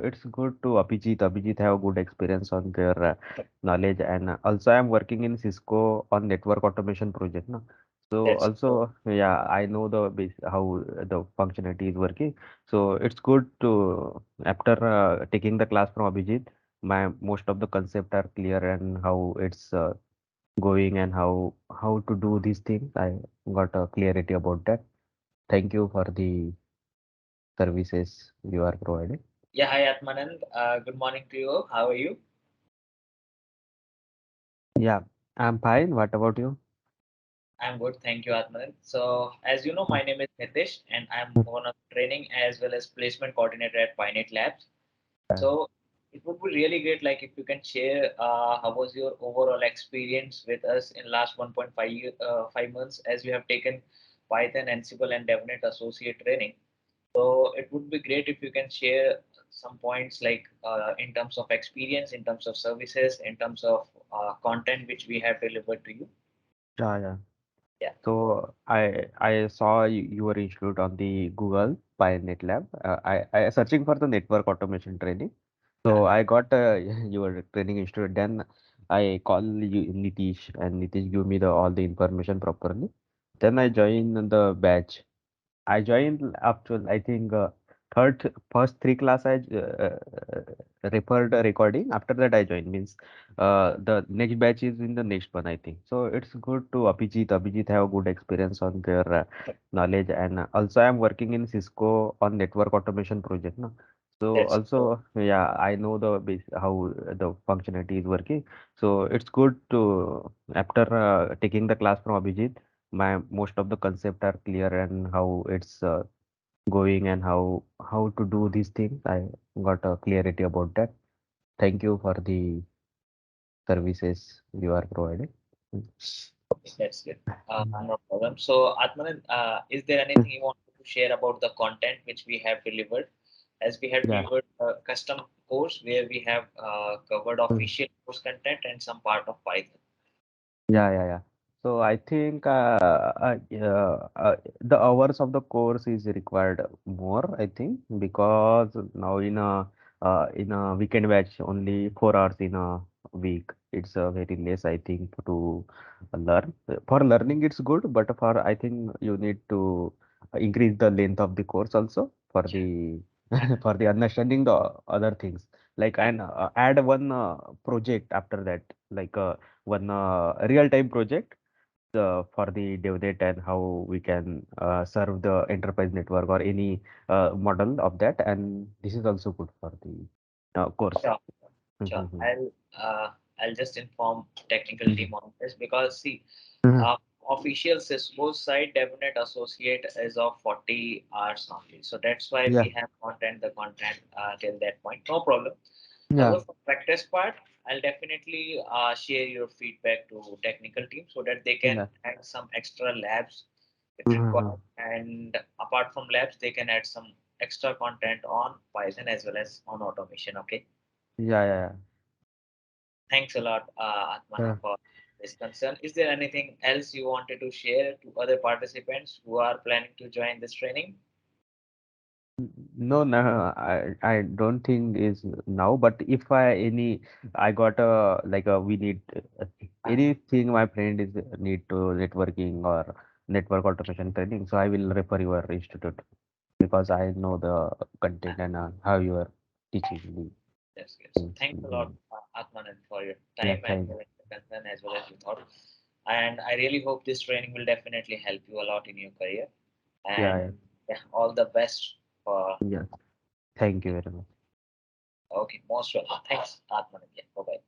it's good to Abhijit. Abhijit have a good experience on their knowledge, and also I'm working in Cisco on network automation project. No? So That's also, yeah, I know the how the functionality is working. So it's good to after taking the class from Abhijit, my most of the concept are clear and how it's going and how to do these things. I got a clarity about that. Thank you for the services you are providing. yeah. Hi, Atmanand. Good morning to you. How are you? Yeah, I'm fine. What about you? I'm good. Thank you, Atmanand. So, as you know, Mm, my name is Nitish, and I'm mm, one of training as well as placement coordinator at PyNet Labs. yeah, So, it would be really great, like if you can share how was your overall experience with us in last 1.5 5 months, as you have taken Python, Ansible, and DevNet associate training. So it would be great if you can share some points like in terms of experience, in terms of services, in terms of content which we have delivered to you. yeah. Yeah. So I saw your institute on the Google PyNet Lab. I searching for the network automation training. So Uh-huh. I got your training institute. Then I call you Nitish, and Nitish give me the all the information properly. Then I join the batch. I joined after I think first three class I referred a recording. After that I joined means the next batch is in the next one I think. So it's good to Abhijit. Abhijit have a good experience on their knowledge, and also I'm working in Cisco on network automation project. No? So That's also yeah, I know the how the functionality is working. So it's good to after taking the class from Abhijit, my most of the concept are clear and how it's going and how to do these things. I got a clarity about that. Thank you for the services you are providing. Mm, that's good. mm, No problem. So Atmanan, is there mm. anything you want to share about the content which we have delivered? As we have Yeah. delivered a custom course where we have covered Mm. official course content and some part of Python. Yeah. So I think the hours of the course is required more, I think, because now in a weekend batch only 4 hours in a week. It's very less, I think, to learn. For learning, it's good, but for I think you need to increase the length of the course also for the for the understanding the other things. Like and add one project after that, like one real-time project for the DevNet and how we can serve the enterprise network or any model of that. And this is also good for the course. Sure. Sure. Mhm, Uh, I'll just inform technical mhm, team on this because see, mhm. uh, official Cisco site DevNet Associate is of 40 hours only. So that's why Yeah, we have content the content till that point. No problem. yeah, However, for practice part, I'll definitely share your feedback to technical team so that they can yeah. add some extra labs if Mhm. required. And apart from labs, they can add some extra content on Python as well as on automation. Okay. Yeah. Thanks a lot, Yeah. Atmanand, for this concern. Is there anything else you wanted to share to other participants who are planning to join this training? No, I don't think is now. But if I any, I got a like a we need anything. My friend is need to networking or network automation training. So I will refer your institute because I know the content and how you are teaching the That's good. So things. thanks a lot, Atmanand, for your Yeah, time and thank. your concern as well as your thought. And I really hope this training will definitely help you a lot in your career. Yeah. And yeah, all the best for. Yeah. Thank you very much. Okay, most welcome. Thanks, Atmanand. Yeah, bye bye.